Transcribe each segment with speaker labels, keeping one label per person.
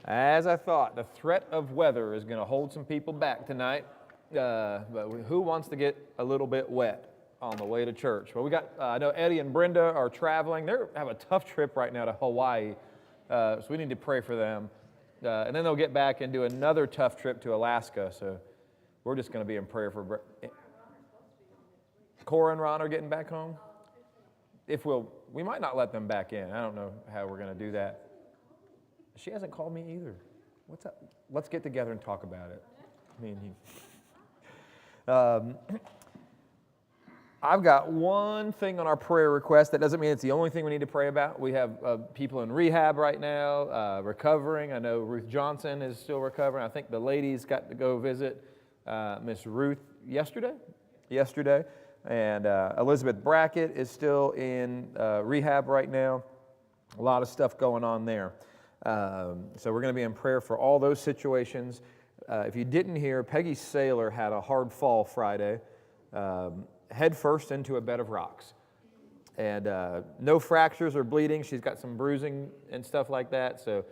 Speaker 1: As I thought, the threat of weather is going to hold some people back tonight. But who wants to get a little bit wet on the way to church? Well, we got, I know Eddie and Brenda are traveling. They have a tough trip right now to Hawaii, so we need to pray for them. And then they'll get back and do another tough trip to Alaska, so we're just going to be in prayer for Cora and Ron are getting back home. We might not let them back in. I don't know how we're going to do that. She hasn't called me either. What's up? Let's get together and talk about it. Me and you. I've got one thing on our prayer request. That doesn't mean it's the only thing we need to pray about. We have people in rehab right now, recovering. I know Ruth Johnson is still recovering. I think the ladies got to go visit Miss Ruth yesterday. And Elizabeth Brackett is still in rehab right now. A lot of stuff going on there. So we're going to be in prayer for all those situations. If you didn't hear, Peggy Saylor had a hard fall Friday, head first into a bed of rocks. And no fractures or bleeding. She's got some bruising and stuff like that. So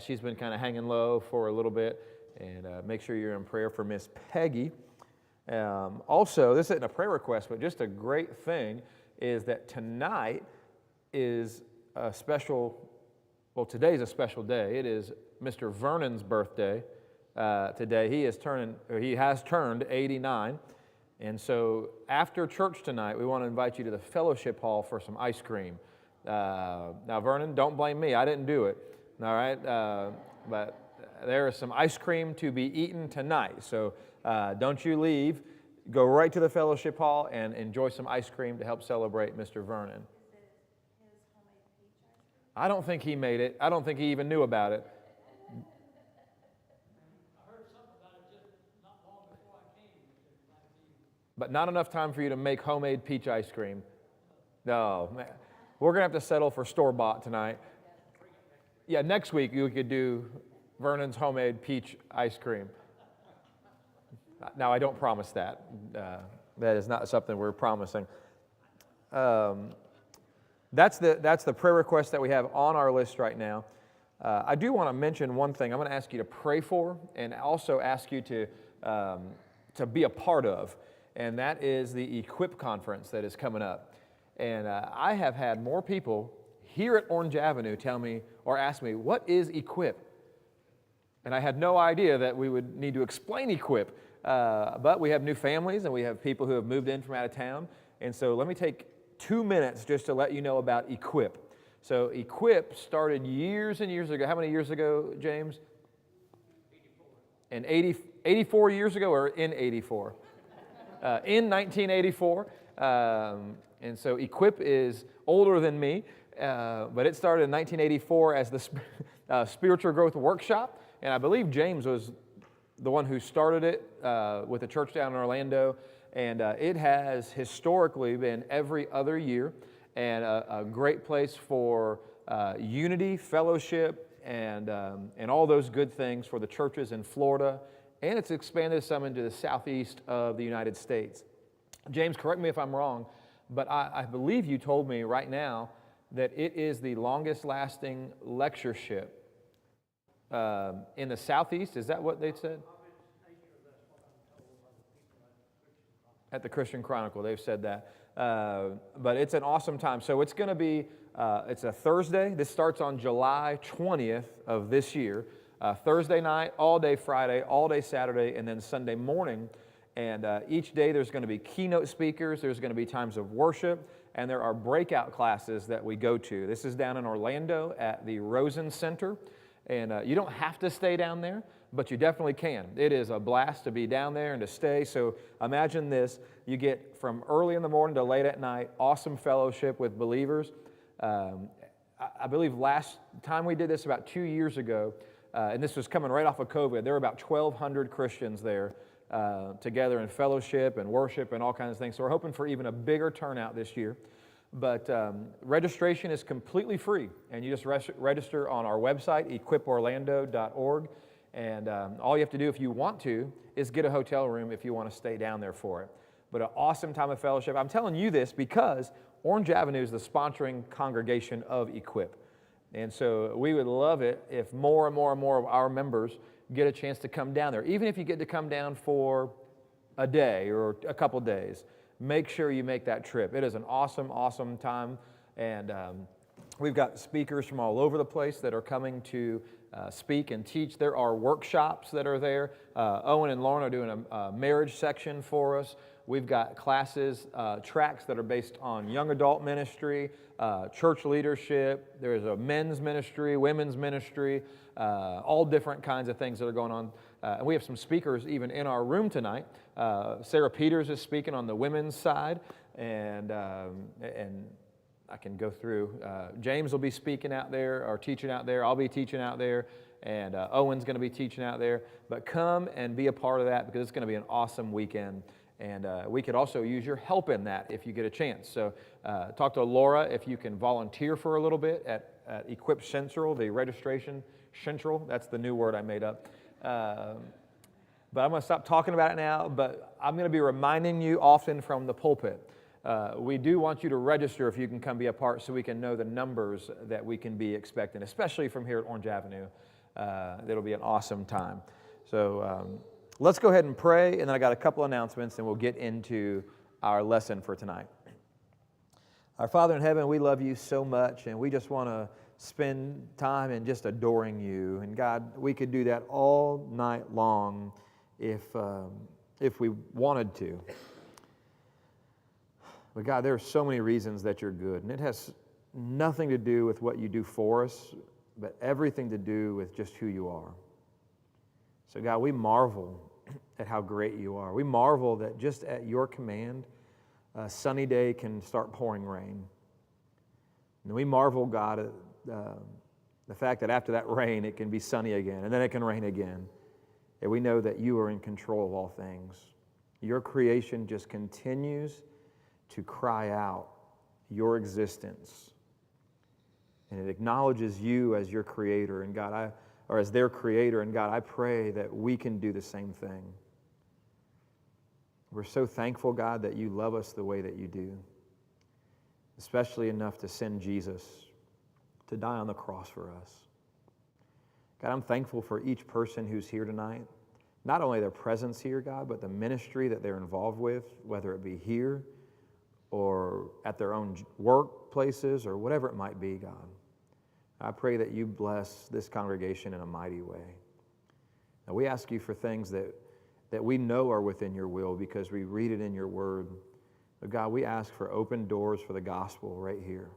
Speaker 1: she's been kind of hanging low for a little bit. And make sure you're in prayer for Miss Peggy. Also, this isn't a prayer request, but just a great thing is that tonight is a special. Well, today's a special day. It is Mr. Vernon's birthday today. He has turned 89. And so after church tonight, we want to invite you to the fellowship hall for some ice cream. Now, Vernon, don't blame me. I didn't do it. All right? But there is some ice cream to be eaten tonight. So don't you leave. Go right to the fellowship hall and enjoy some ice cream to help celebrate Mr. Vernon. I don't think he made it. I don't think he even knew about it.
Speaker 2: I heard something about it just not long before I came.
Speaker 1: But not enough time for you to make homemade peach ice cream. No, man. We're going to have to settle for store-bought tonight. Yeah, next week you could do Vernon's homemade peach ice cream. Now, I don't promise that. That is not something we're promising. That's the prayer request that we have on our list right now. I do want to mention one thing. I'm going to ask you to pray for and also ask you to be a part of, and that is the Equip conference that is coming up. And I have had more people here at Orange Avenue tell me or ask me, what is Equip? And I had no idea that we would need to explain Equip. But we have new families and we have people who have moved in from out of town. And so let me take 2 minutes just to let you know about Equip. So Equip started years and years ago. How many years ago, James? 84. 84 years ago or in 84? In 1984. And so Equip is older than me, but it started in 1984 as the Spiritual Growth Workshop. And I believe James was the one who started it with a church down in Orlando. And it has historically been every other year and a great place for unity, fellowship, and all those good things for the churches in Florida. And it's expanded some into the southeast of the United States. James, correct me if I'm wrong, but I believe you told me right now that it is the longest lasting lectureship in the southeast. Is that what they said? At the Christian Chronicle, they've said that. But it's an awesome time. So it's going to be, it's a Thursday. This starts on July 20th of this year. Thursday night, all day Friday, all day Saturday, and then Sunday morning. And each day there's going to be keynote speakers. There's going to be times of worship. And there are breakout classes that we go to. This is down in Orlando at the Rosen Center. And you don't have to stay down there, but you definitely can. It is a blast to be down there and to stay. So imagine this. You get from early in the morning to late at night, awesome fellowship with believers. I believe last time we did this about 2 years ago, and this was coming right off of COVID, there were about 1,200 Christians there together in fellowship and worship and all kinds of things. So we're hoping for even a bigger turnout this year. But registration is completely free, and you just register on our website, equiporlando.org, and all you have to do if you want to is get a hotel room if you want to stay down there for it. But an awesome time of fellowship. I'm telling you this because Orange Avenue is the sponsoring congregation of Equip. And so we would love it if more and more and more of our members get a chance to come down there. Even if you get to come down for a day or a couple days, make sure you make that trip. It is an awesome, awesome time. And we've got speakers from all over the place that are coming to speak and teach. There are workshops that are there. Owen and Lauren are doing a marriage section for us. We've got classes, tracks that are based on young adult ministry, church leadership. There's a men's ministry, women's ministry, all different kinds of things that are going on. And we have some speakers even in our room tonight. Sarah Peters is speaking on the women's side, and I can go through. James will be speaking out there or teaching out there. I'll be teaching out there, and Owen's going to be teaching out there. But come and be a part of that because it's going to be an awesome weekend. And we could also use your help in that if you get a chance. So talk to Laura if you can volunteer for a little bit at Equip Central, the registration central. That's the new word I made up. But I'm going to stop talking about it now, but I'm going to be reminding you often from the pulpit. We do want you to register if you can come be a part so we can know the numbers that we can be expecting, especially from here at Orange Avenue. It'll be an awesome time. So let's go ahead and pray, and then I got a couple announcements, and we'll get into our lesson for tonight. Our Father in heaven, we love you so much, and we just want to spend time in just adoring you. And God, we could do that all night long if we wanted to. But God, there are so many reasons that you're good, and it has nothing to do with what you do for us, but everything to do with just who you are. So God, we marvel at how great you are. We marvel that just at your command, a sunny day can start pouring rain. And we marvel, God, at the fact that after that rain, it can be sunny again, and then it can rain again. And we know that you are in control of all things. Your creation just continues to cry out your existence. And it acknowledges you as your creator, and God, or as their creator, and God, I pray that we can do the same thing. We're so thankful, God, that you love us the way that you do, especially enough to send Jesus to die on the cross for us. God, I'm thankful for each person who's here tonight, not only their presence here, God, but the ministry that they're involved with, whether it be here or at their own workplaces or whatever it might be, God. I pray that you bless this congregation in a mighty way. Now, we ask you for things that we know are within your will because we read it in your word. But God, we ask for open doors for the gospel right here.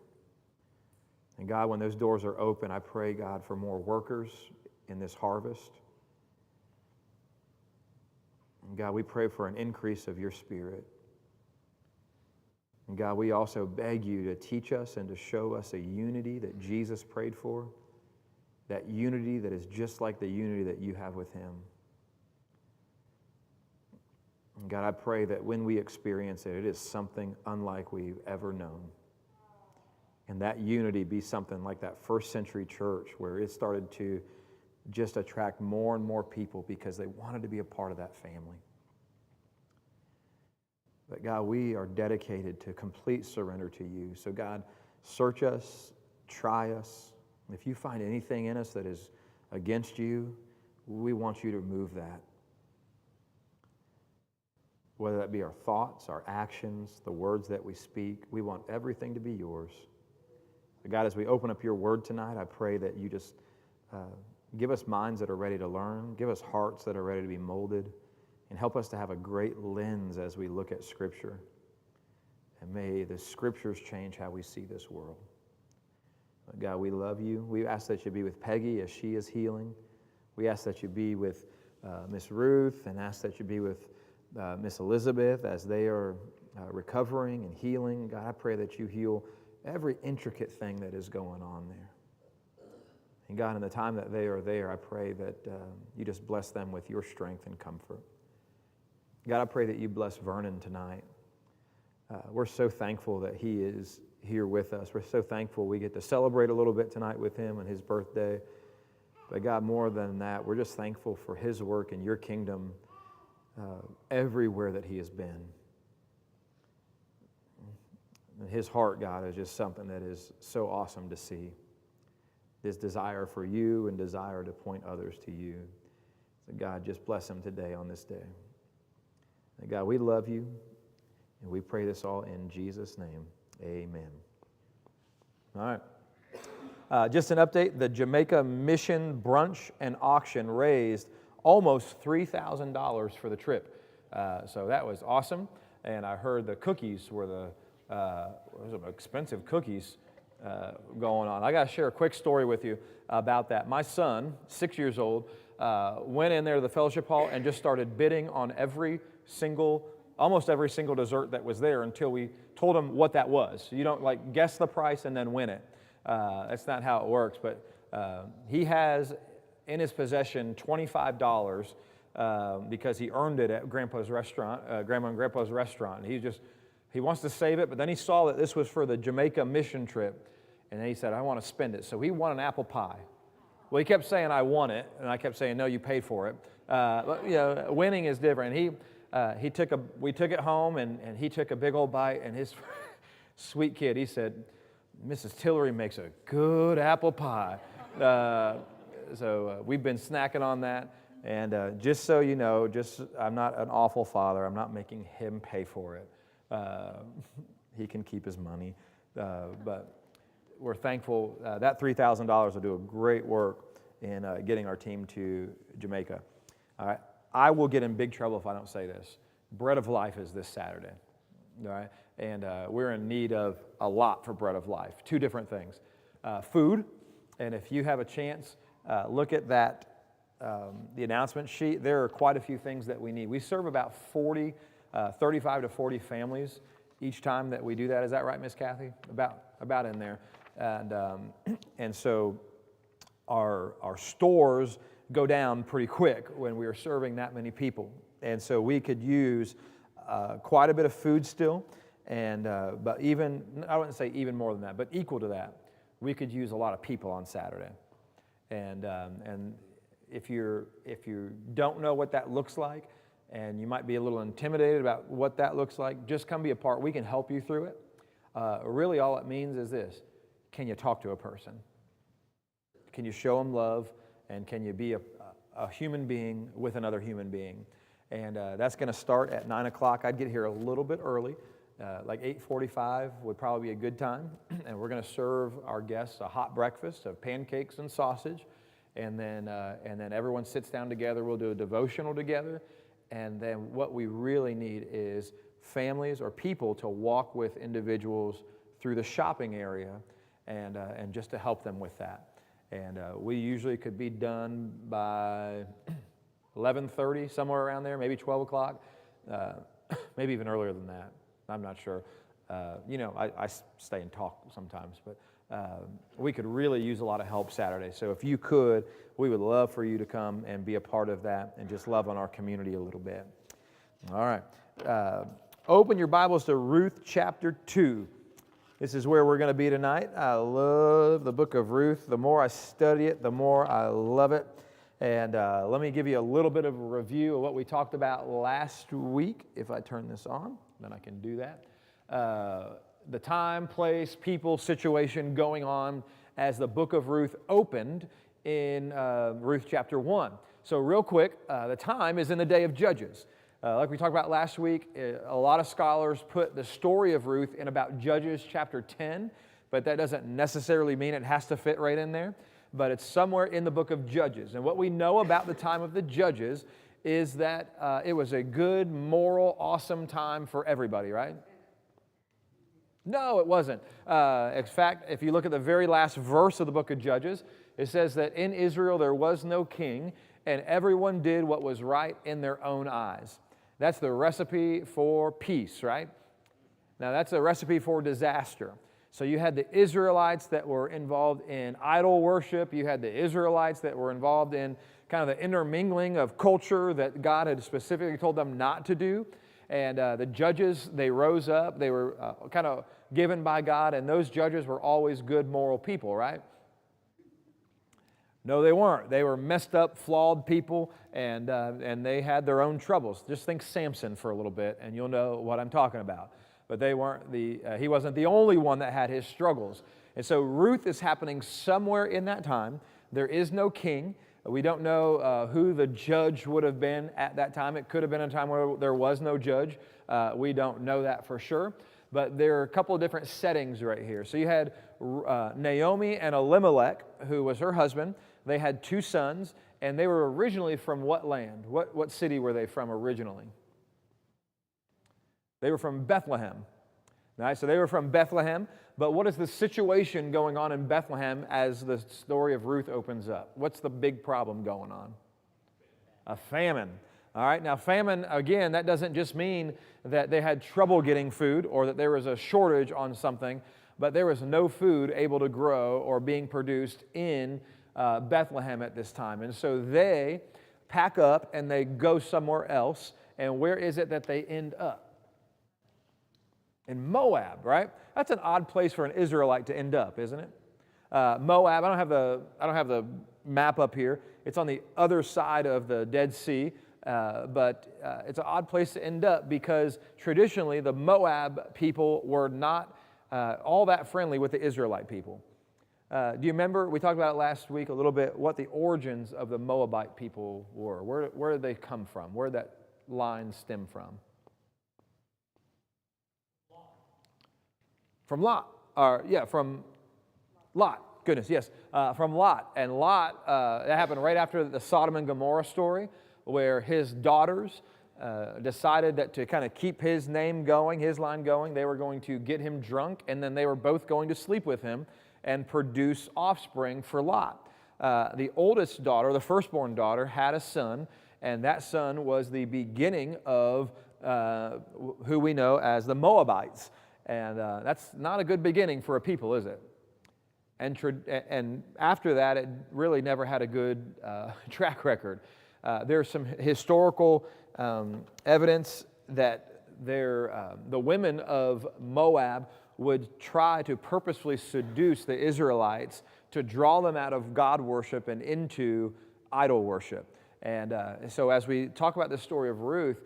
Speaker 1: And God, when those doors are open, I pray, God, for more workers in this harvest. And God, we pray for an increase of your Spirit. And God, we also beg you to teach us and to show us a unity that Jesus prayed for, that unity that is just like the unity that you have with him. And God, I pray that when we experience it, it is something unlike we've ever known. And that unity be something like that first century church where it started to just attract more and more people because they wanted to be a part of that family. But God, we are dedicated to complete surrender to you. So God, search us, try us. If you find anything in us that is against you, we want you to remove that. Whether that be our thoughts, our actions, the words that we speak, we want everything to be yours. But God, as we open up your word tonight, I pray that you just give us minds that are ready to learn, give us hearts that are ready to be molded, and help us to have a great lens as we look at Scripture. And may the Scriptures change how we see this world. But God, we love you. We ask that you be with Peggy as she is healing. We ask that you be with Miss Ruth, and ask that you be with Miss Elizabeth as they are recovering and healing. God, I pray that you heal every intricate thing that is going on there. And God, in the time that they are there, I pray that you just bless them with your strength and comfort. God, I pray that you bless Vernon tonight. We're so thankful that he is here with us. We're so thankful we get to celebrate a little bit tonight with him and his birthday. But God, more than that, we're just thankful for his work in your kingdom everywhere that he has been. And his heart, God, is just something that is so awesome to see. this desire for you and desire to point others to you. So God, just bless him today on this day. And God, we love you, and we pray this all in Jesus' name. Amen. All right. Just an update, the Jamaica Mission Brunch and Auction raised almost $3,000 for the trip. So that was awesome. And I heard the cookies were some expensive cookies going on. I got to share a quick story with you about that. My son, 6 years old, went in there to the fellowship hall and just started bidding on almost every single dessert that was there until we told him what that was. You don't like guess the price and then win it. That's not how it works. But he has in his possession $25 because he earned it at Grandpa's restaurant, Grandma and Grandpa's restaurant. And he wants to save it, but then he saw that this was for the Jamaica mission trip, and then he said, I want to spend it. So he won an apple pie. Well, he kept saying, I won it, and I kept saying, no, you paid for it. But, winning is different. We took it home, and he took a big old bite, and his sweet kid, he said, Mrs. Tillery makes a good apple pie. So we've been snacking on that. And just so you know, I'm not an awful father. I'm not making him pay for it. He can keep his money. But we're thankful. That $3,000 will do a great work in getting our team to Jamaica. All right. I will get in big trouble if I don't say this. Bread of Life is this Saturday. All right. And we're in need of a lot for Bread of Life. Two different things. Food. And if you have a chance, look at that. The announcement sheet, there are quite a few things that we need. We serve about 35 to 40 families each time that we do that. Is that right, Miss Kathy? About in there. And so our stores go down pretty quick when we are serving that many people. And so we could use quite a bit of food still. But even, I wouldn't say even more than that, but equal to that, we could use a lot of people on Saturday. And if you don't know what that looks like, and you might be a little intimidated about what that looks like, just come be a part. We can help you through it. Really all it means is this: can you talk to a person? Can you show them love? And can you be a human being with another human being? And that's going to start at 9 o'clock. I'd get here a little bit early. Like 8:45 would probably be a good time. And we're going to serve our guests a hot breakfast of pancakes and sausage. And then everyone sits down together. We'll do a devotional together. And then what we really need is families or people to walk with individuals through the shopping area and just to help them with that. And we usually could be done by 11:30, somewhere around there, maybe 12 o'clock, maybe even earlier than that. I'm not sure. I stay and talk sometimes, but we could really use a lot of help Saturday. So if you could, we would love for you to come and be a part of that and just love on our community a little bit. All right. Open your Bibles to Ruth chapter 2. This is where we're going to be tonight. I love the book of Ruth. The more I study it, the more I love it. And let me give you a little bit of a review of what we talked about last week. If I turn this on, then I can do that. The time, place, people, situation going on as the book of Ruth opened in Ruth chapter 1. So real quick, the time is in the day of Judges. Like we talked about last week, a lot of scholars put the story of Ruth in about Judges chapter 10, but that doesn't necessarily mean it has to fit right in there, but it's somewhere in the book of Judges. And what we know about the time of the Judges is that it was a good, moral, awesome time for everybody, right? No, it wasn't. In fact, if you look at the very last verse of the book of Judges, it says that in Israel there was no king, and everyone did what was right in their own eyes. That's the recipe for peace, right? Now, that's a recipe for disaster. So you had the Israelites that were involved in idol worship. You had the Israelites that were involved in kind of the intermingling of culture that God had specifically told them not to do. And the judges, they rose up. They were kind of given by God, and those judges were always good, moral people, right? No, they weren't. They were messed up, flawed people, and they had their own troubles. Just think Samson for a little bit, and you'll know what I'm talking about. But they weren't he wasn't the only one that had his struggles. And so Ruth is happening somewhere in that time. There is no king. We don't know who the judge would have been at that time. It could have been a time where there was no judge. We don't know that for sure. But there are a couple of different settings right here. So you had Naomi and Elimelech, who was her husband. They had 2 sons, and they were originally from what land? What city were they from originally? They were from Bethlehem. Right? So they were from Bethlehem. But what is the situation going on in Bethlehem as the story of Ruth opens up? What's the big problem going on? A famine. All right, now famine, again, that doesn't just mean that they had trouble getting food or that there was a shortage on something, but there was no food able to grow or being produced in Bethlehem at this time. And so they pack up and they go somewhere else. And where is it that they end up? In Moab, right? That's an odd place for an Israelite to end up, isn't it? Moab, I don't have the map up here. It's on the other side of the Dead Sea. But it's an odd place to end up because traditionally the Moab people were not all that friendly with the Israelite people. Do you remember, we talked about it last week a little bit, what the origins of the Moabite people were? Where did they come from? Where did that line stem from? From Lot. From Lot. Goodness, yes. From Lot. And Lot, that happened right after the Sodom and Gomorrah story, where his daughters decided that to kind of keep his name going, his line going, they were going to get him drunk, and then they were both going to sleep with him and produce offspring for Lot. The oldest daughter, the firstborn daughter, had a son, and that son was the beginning of who we know as the Moabites. And that's not a good beginning for a people, is it? And after that, it really never had a good track record. There's some historical evidence that the women of Moab would try to purposefully seduce the Israelites to draw them out of God worship and into idol worship. And so as we talk about the story of Ruth,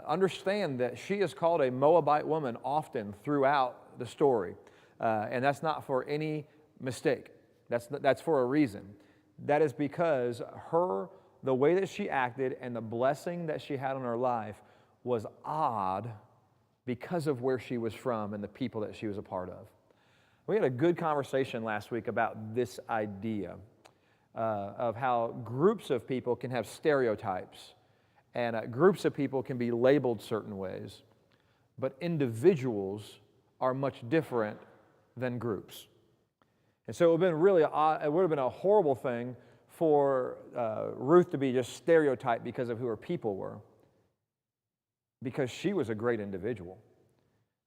Speaker 1: understand that she is called a Moabite woman often throughout the story. And that's not for any mistake. That's for a reason. That is because the way that she acted and the blessing that she had on her life was odd because of where she was from and the people that she was a part of. We had a good conversation last week about this idea of how groups of people can have stereotypes and groups of people can be labeled certain ways, but individuals are much different than groups. And so it would have been a horrible thing for Ruth to be just stereotyped because of who her people were, because she was a great individual,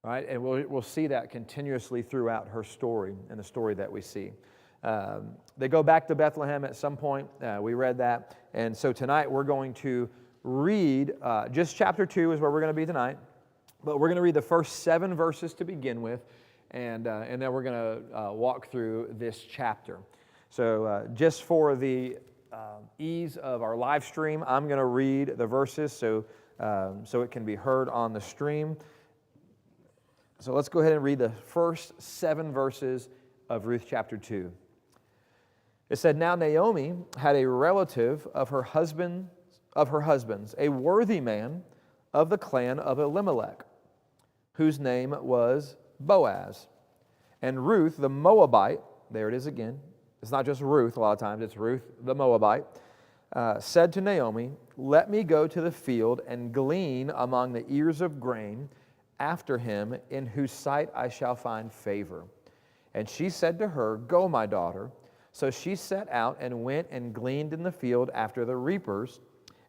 Speaker 1: right? And we'll see that continuously throughout her story and the story that we see. They go back to Bethlehem at some point. We read that. And so tonight we're going to read, just chapter 2 is where we're going to be tonight, but we're going to read the first 7 verses to begin with, and then we're going to walk through this chapter. So just for the ease of our live stream, I'm going to read the verses so it can be heard on the stream. So let's go ahead and read the first 7 verses of Ruth chapter 2. It said, "Now Naomi had a relative of her husband's, a worthy man of the clan of Elimelech, whose name was Boaz. And Ruth the Moabite," there it is again, it's not just Ruth a lot of times, it's Ruth the Moabite, said to Naomi, "Let me go to the field and glean among the ears of grain after him, in whose sight I shall find favor." And she said to her, "Go, my daughter." So she set out and went and gleaned in the field after the reapers,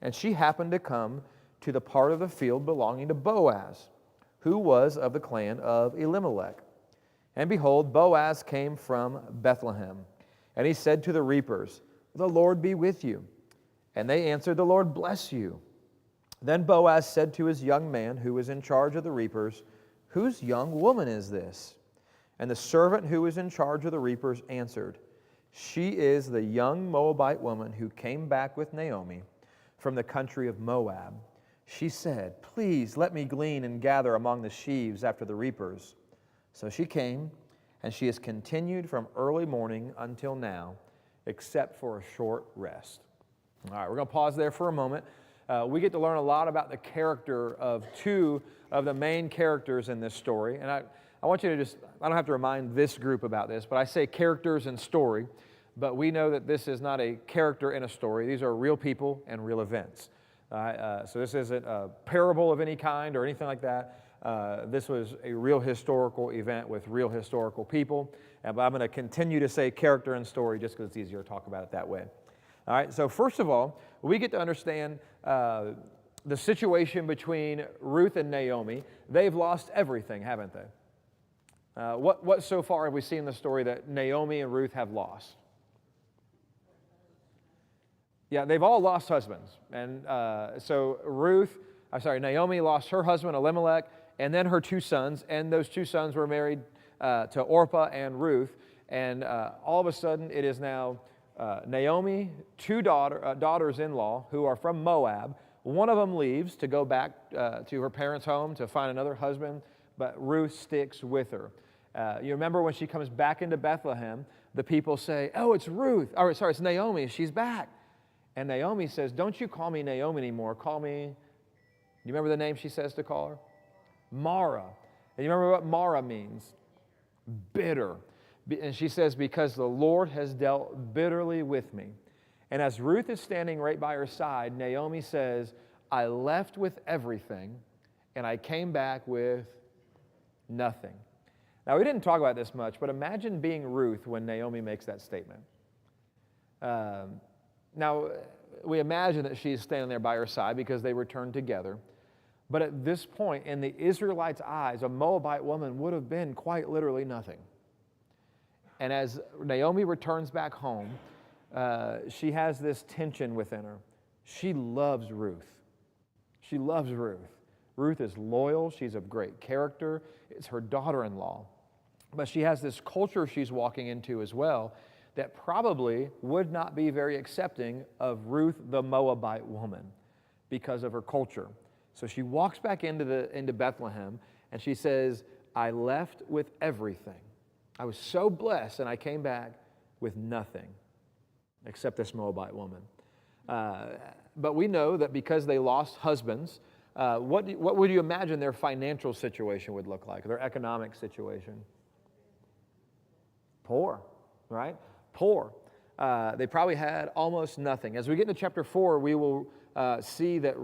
Speaker 1: and she happened to come to the part of the field belonging to Boaz, who was of the clan of Elimelech. And behold, Boaz came from Bethlehem, and he said to the reapers, "The Lord be with you." And they answered, "The Lord bless you." Then Boaz said to his young man who was in charge of the reapers, "Whose young woman is this?" And the servant who was in charge of the reapers answered, "She is the young Moabite woman who came back with Naomi from the country of Moab. She said, 'Please let me glean and gather among the sheaves after the reapers.' So she came, and she has continued from early morning until now, except for a short rest. All right, we're going to pause there for a moment. We get to learn a lot about the character of two of the main characters in this story. And I want you to I don't have to remind this group about this, but I say characters and story, but we know that this is not a character in a story. These are real people and real events. So this isn't a parable of any kind or anything like that. This was a real historical event with real historical people. But I'm going to continue to say character and story just because it's easier to talk about it that way. All right, so first of all, we get to understand the situation between Ruth and Naomi. They've lost everything, haven't they? What so far have we seen in the story that Naomi and Ruth have lost? Yeah, they've all lost husbands. And so Naomi lost her husband Elimelech and then her two sons, and those two sons were married to Orpah and Ruth. And all of a sudden, it is now Naomi, two daughters-in-law who are from Moab. One of them leaves to go back to her parents' home to find another husband, but Ruth sticks with her. You remember when she comes back into Bethlehem, the people say, "Oh, it's Ruth." Or sorry, it's Naomi. She's back. And Naomi says, "Don't you call me Naomi anymore. Call me," you remember the name she says to call her? Mara. And you remember what Mara means? Bitter. And she says, "Because the Lord has dealt bitterly with me." And as Ruth is standing right by her side, Naomi says, "I left with everything, and I came back with nothing." Now, we didn't talk about this much, but imagine being Ruth when Naomi makes that statement. Now, we imagine that she's standing there by her side because they returned together. But at this point, in the Israelites' eyes, a Moabite woman would have been quite literally nothing. And as Naomi returns back home, she has this tension within her. She loves Ruth. She loves Ruth. Ruth is loyal. She's of great character. It's her daughter-in-law. But she has this culture she's walking into as well that probably would not be very accepting of Ruth the Moabite woman because of her culture. So she walks back into Bethlehem and she says, "I left with everything. I was so blessed and I came back with nothing except this Moabite woman." But we know that because they lost husbands, what would you imagine their financial situation would look like, their economic situation? Poor, right? Poor. They probably had almost nothing. As we get into chapter 4, we will see that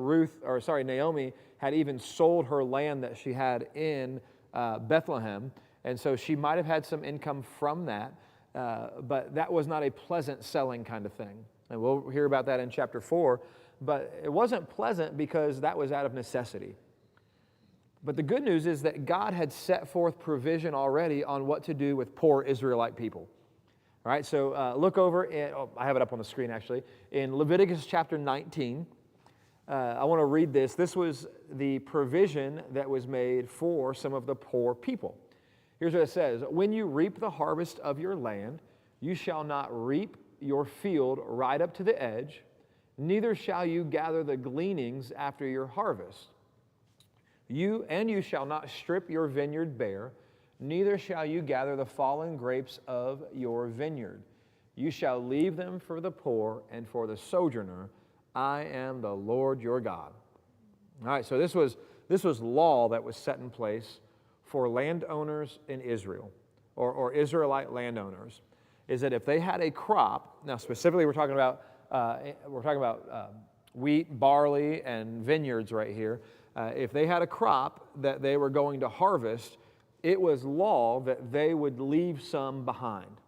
Speaker 1: Naomi had even sold her land that she had in Bethlehem. And so she might have had some income from that, but that was not a pleasant selling kind of thing. And we'll hear about that in chapter 4. But it wasn't pleasant because that was out of necessity. But the good news is that God had set forth provision already on what to do with poor Israelite people. All right, so look over, I have it up on the screen actually, in Leviticus chapter 19. I want to read this. This was the provision that was made for some of the poor people. Here's what it says: "When you reap the harvest of your land, you shall not reap your field right up to the edge, neither shall you gather the gleanings after your harvest. You shall not strip your vineyard bare, neither shall you gather the fallen grapes of your vineyard. You shall leave them for the poor and for the sojourner. I am the Lord your God." All right, so this was law that was set in place for landowners in Israel, or Israelite landowners, is that if they had a crop, now specifically we're talking about wheat, barley, and vineyards right here. If they had a crop that they were going to harvest, it was law that they would leave some behind.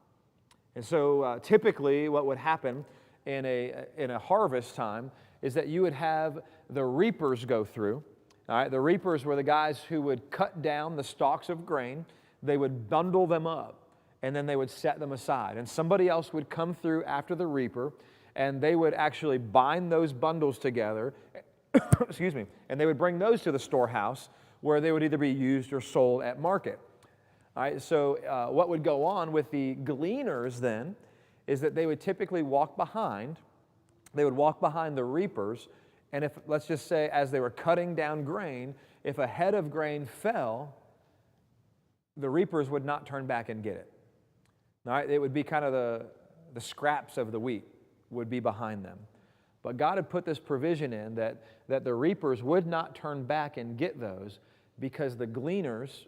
Speaker 1: And so typically what would happen in a harvest time is that you would have the reapers go through. All right, the reapers were the guys who would cut down the stalks of grain. They would bundle them up, and then they would set them aside. And somebody else would come through after the reaper, and they would actually bind those bundles together, excuse me, and they would bring those to the storehouse where they would either be used or sold at market. All right, so what would go on with the gleaners then is that they would typically walk behind. They would walk behind the reapers, and if, let's just say, as they were cutting down grain, if a head of grain fell, the reapers would not turn back and get it. All right, it would be kind of the scraps of the wheat would be behind them. But God had put this provision in that the reapers would not turn back and get those because the gleaners,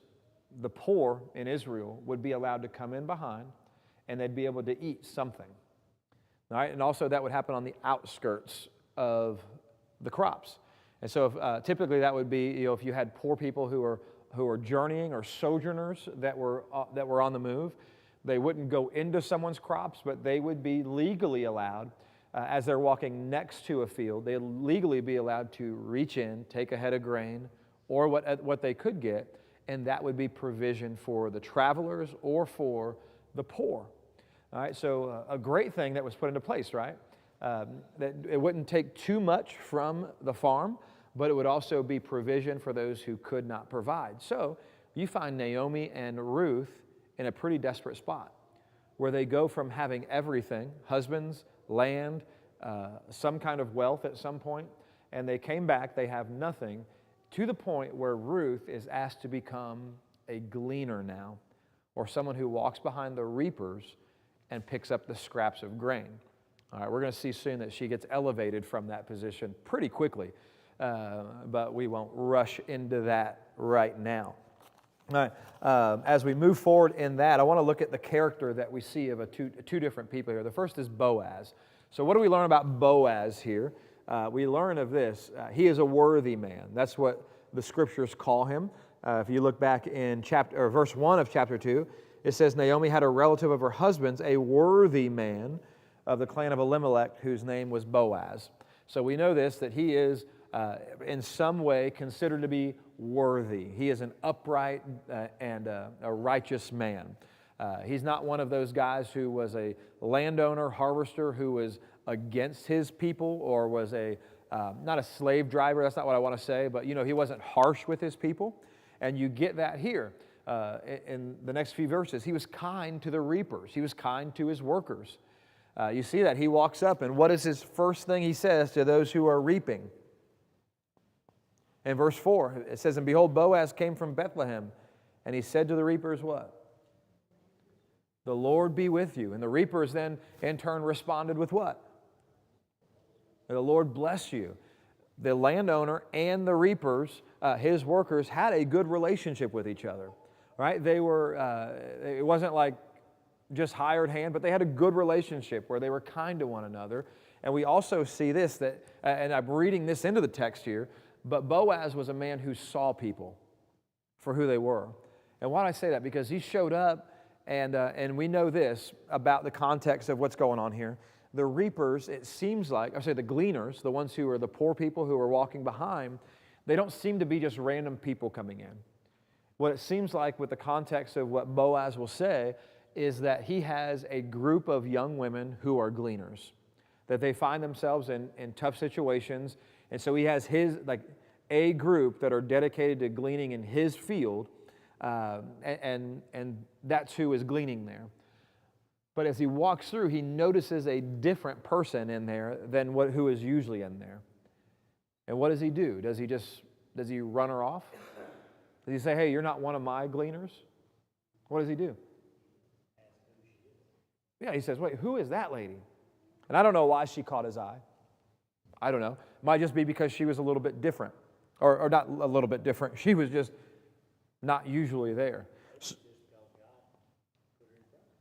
Speaker 1: the poor in Israel, would be allowed to come in behind and they'd be able to eat something. All right, and also that would happen on the outskirts of the crops. And so typically that would be, if you had poor people who were journeying or sojourners that were on the move, they wouldn't go into someone's crops, but they would be legally allowed, as they're walking next to a field, they'd legally be allowed to reach in, take a head of grain, or what they could get, and that would be provision for the travelers or for the poor. All right, so a great thing that was put into place, right? That it wouldn't take too much from the farm, but it would also be provision for those who could not provide. So you find Naomi and Ruth in a pretty desperate spot where they go from having everything, husbands, land, some kind of wealth at some point, and they came back, they have nothing, to the point where Ruth is asked to become a gleaner now, or someone who walks behind the reapers and picks up the scraps of grain. All right, we're going to see soon that she gets elevated from that position pretty quickly, but we won't rush into that right now. All right, as we move forward in that, I want to look at the character that we see of two different people here. The first is Boaz. So what do we learn about Boaz here? We learn of this. He is a worthy man. That's what the Scriptures call him. If you look back in verse 1 of chapter 2, it says, Naomi had a relative of her husband's, a worthy man of the clan of Elimelech, whose name was Boaz. So we know this, that he is in some way considered to be worthy. He is an upright and a righteous man. He's not one of those guys who was a landowner, harvester, who was against his people or was not a slave driver. That's not what I want to say, but he wasn't harsh with his people. And you get that here in the next few verses. He was kind to the reapers. He was kind to his workers. You see that. He walks up, and what is his first thing he says to those who are reaping? In verse 4, it says, and behold, Boaz came from Bethlehem, and he said to the reapers what? The Lord be with you. And the reapers then, in turn, responded with what? The Lord bless you. The landowner and the reapers, his workers, had a good relationship with each other, right? They were, it wasn't like just hired hand, but they had a good relationship where they were kind to one another. And we also see this, and I'm reading this into the text here, but Boaz was a man who saw people for who they were. And why do I say that? Because he showed up, and we know this about the context of what's going on here. The reapers, it seems like, the gleaners, the ones who are the poor people who are walking behind, they don't seem to be just random people coming in. What it seems like with the context of what Boaz will say is that he has a group of young women who are gleaners, that they find themselves in tough situations. And so he has a group that are dedicated to gleaning in his field, and that's who is gleaning there. But as he walks through, he notices a different person in there than who is usually in there. And what does he do? Does he run her off? Does he say, hey, you're not one of my gleaners? What does he do? Yeah, he says, wait, who is that lady? And I don't know why she caught his eye. I don't know. Might just be because she was a little bit different. Or not a little bit different. She was just not usually there.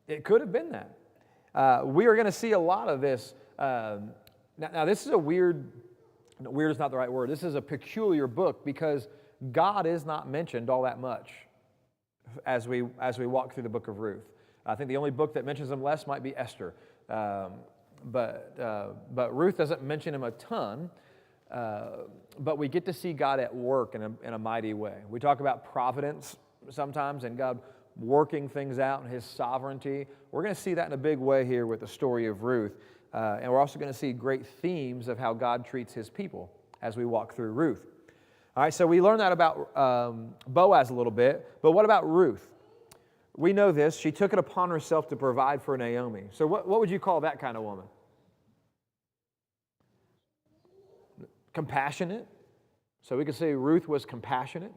Speaker 1: It could have been that. We are going to see a lot of this. Now, this is weird is not the right word. This is a peculiar book because God is not mentioned all that much as we walk through the book of Ruth. I think the only book that mentions him less might be Esther. But Ruth doesn't mention him a ton. But we get to see God at work in a mighty way. We talk about providence sometimes and God working things out and His sovereignty. We're going to see that in a big way here with the story of Ruth. And we're also going to see great themes of how God treats His people as we walk through Ruth. All right, so we learned that about Boaz a little bit, but what about Ruth? We know this. She took it upon herself to provide for Naomi. So what would you call that kind of woman? Compassionate. So we could say Ruth was compassionate.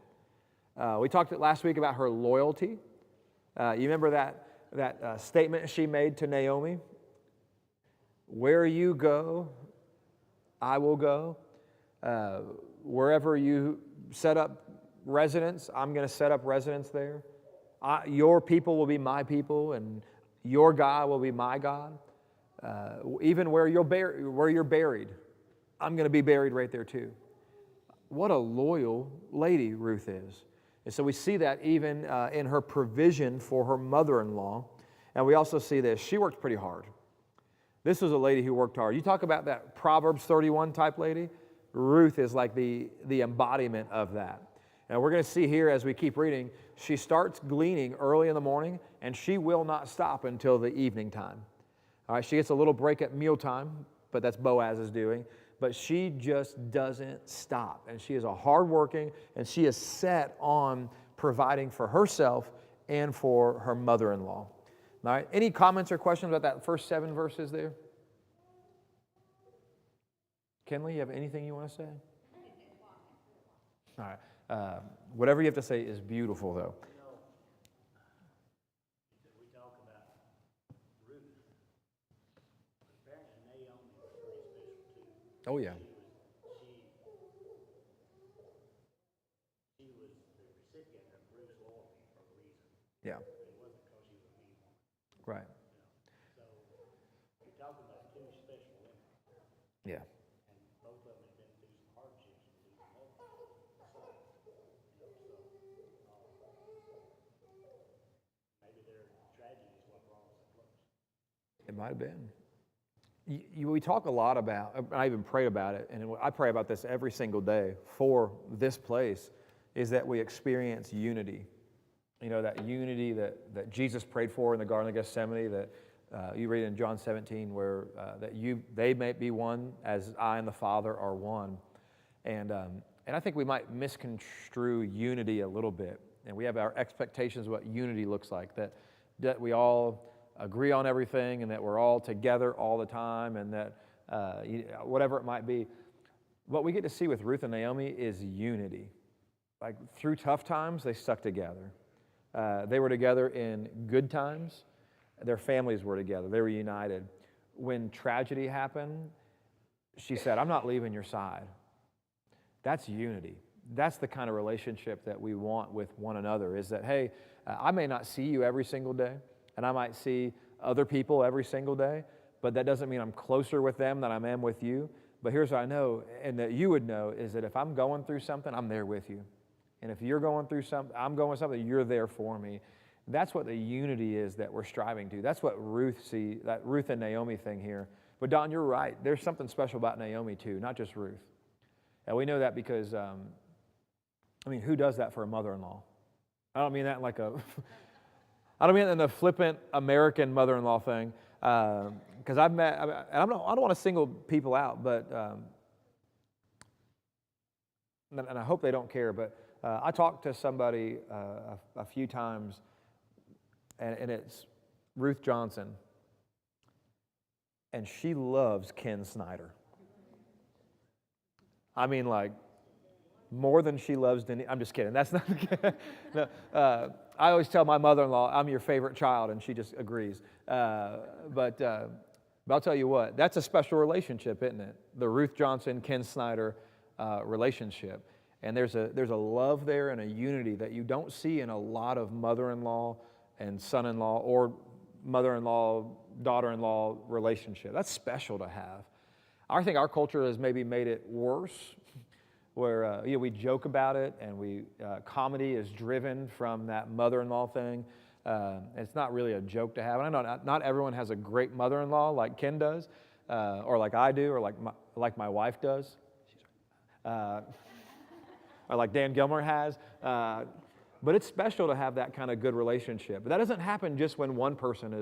Speaker 1: We talked last week about her loyalty. You remember that statement she made to Naomi? Where you go, I will go. Wherever you set up residence, I'm going to set up residence there. Your people will be my people, and your God will be my God. Even where you're buried, I'm going to be buried right there too. What a loyal lady Ruth is. And so we see that even in her provision for her mother-in-law. And we also see this. She worked pretty hard. This was a lady who worked hard. You talk about that Proverbs 31 type lady. Ruth is like the embodiment of that. And we're going to see here as we keep reading, she starts gleaning early in the morning, and she will not stop until the evening time. All right, she gets a little break at mealtime, but that's Boaz is doing. But she just doesn't stop. And she is a hardworking, and she is set on providing for herself and for her mother-in-law. All right, any comments or questions about that first 7 verses there? Kenley, you have anything you want to say? All right. Whatever you have to say is beautiful, though.
Speaker 3: We talk about Ruth. Apparently Naomi was pretty special too.
Speaker 1: Oh, yeah.
Speaker 3: She was the recipient of Ruth's loyalty for a reason.
Speaker 1: Yeah.
Speaker 3: It wasn't because she was a mean woman.
Speaker 1: Right.
Speaker 3: So you're talking about two special women.
Speaker 1: Yeah.
Speaker 3: And both of them have been through some hardships and losing hope. Maybe their tragedy is what brought us so close.
Speaker 1: It might have been. We talk a lot about, I even prayed about it, and I pray about this every single day for this place, is that we experience unity. You know, that unity that Jesus prayed for in the Garden of Gethsemane, that you read in John 17, where they may be one as I and the Father are one. And I think we might misconstrue unity a little bit. And we have our expectations of what unity looks like, that we all agree on everything and that we're all together all the time and that whatever it might be. What we get to see with Ruth and Naomi is unity. Like through tough times, they stuck together. They were together in good times. Their families were together. They were united. When tragedy happened, she said, I'm not leaving your side. That's unity. That's the kind of relationship that we want with one another, is that, hey, I may not see you every single day, and I might see other people every single day, but that doesn't mean I'm closer with them than I am with you. But here's what I know, and that you would know, is that if I'm going through something, I'm there with you. And if you're going through something, I'm going with something, you're there for me. That's what the unity is that we're striving to. That's what that Ruth and Naomi thing here. But Don, you're right. There's something special about Naomi too, not just Ruth. And we know that because, who does that for a mother-in-law? I don't mean that like I don't mean it in the flippant American mother-in-law thing, because I've met, and I don't want to single people out, but, and I hope they don't care, but I talked to somebody a few times, and it's Ruth Johnson, and she loves Ken Snyder. I mean, like, more than she loves Denise. I'm just kidding. That's not no, I always tell my mother-in-law, I'm your favorite child, and she just agrees. But I'll tell you what, that's a special relationship, isn't it? The Ruth Johnson, Ken Snyder relationship. And there's a love there and a unity that you don't see in a lot of mother-in-law and son-in-law or mother-in-law, daughter-in-law relationship. That's special to have. I think our culture has maybe made it worse, where we joke about it, and comedy is driven from that mother-in-law thing. It's not really a joke to have. And I know not everyone has a great mother-in-law like Ken does, or like I do, or like my wife does, or like Dan Gilmer has. But it's special to have that kind of good relationship. But that doesn't happen just when one person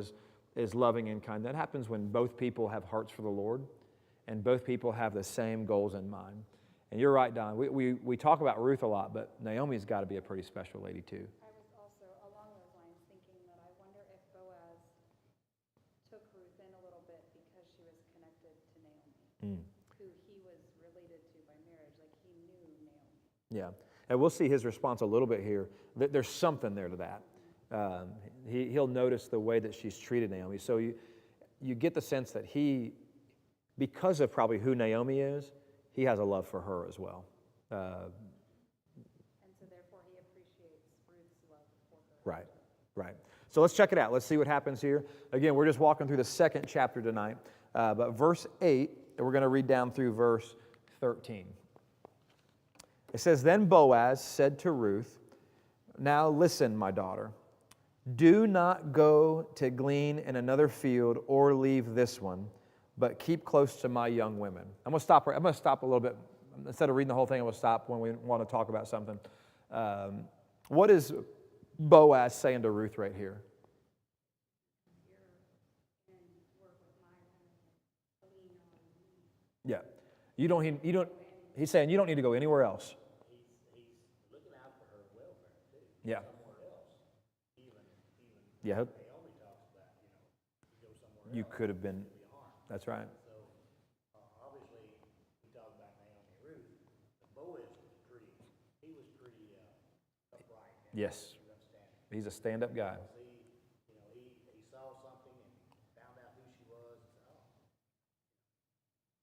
Speaker 1: is loving and kind. That happens when both people have hearts for the Lord, and both people have the same goals in mind. And you're right, Don. We talk about Ruth a lot, but Naomi's got to be a pretty special lady too.
Speaker 4: I was also, along those lines, thinking that I wonder if Boaz took Ruth in a little bit because she was connected to Naomi, who he was related to by marriage. Like, he knew Naomi.
Speaker 1: Yeah. And we'll see his response a little bit here. There's something there to that. He'll notice the way that she's treated Naomi. So you get the sense that he, because of probably who Naomi is, he has a love for her as well.
Speaker 4: And so therefore he appreciates Ruth's love for her.
Speaker 1: Right, right. So let's check it out. Let's see what happens here. Again, we're just walking through the second chapter tonight. But verse 8, and we're going to read down through verse 13. It says, Then Boaz said to Ruth, Now listen, my daughter. Do not go to glean in another field or leave this one, but keep close to my young women. I'm going to stop a little bit. Instead of reading the whole thing, I'm going to stop when we want to talk about something. What is Boaz saying to Ruth right here? Yeah. He's saying you don't need to go anywhere else.
Speaker 3: He's looking out for her welfare too.
Speaker 1: Yeah.
Speaker 3: Somewhere else. Even
Speaker 1: Yeah.
Speaker 3: Naomi talks about, you go somewhere
Speaker 1: You
Speaker 3: else,
Speaker 1: could have been.
Speaker 3: you'll be harmed.
Speaker 1: That's right.
Speaker 3: So obviously we talk about Naomi and Ruth. Boaz was pretty upright. And
Speaker 1: Yes.
Speaker 3: he was upstanding.
Speaker 1: He's a stand-up guy.
Speaker 3: He saw something and found out who she was and said,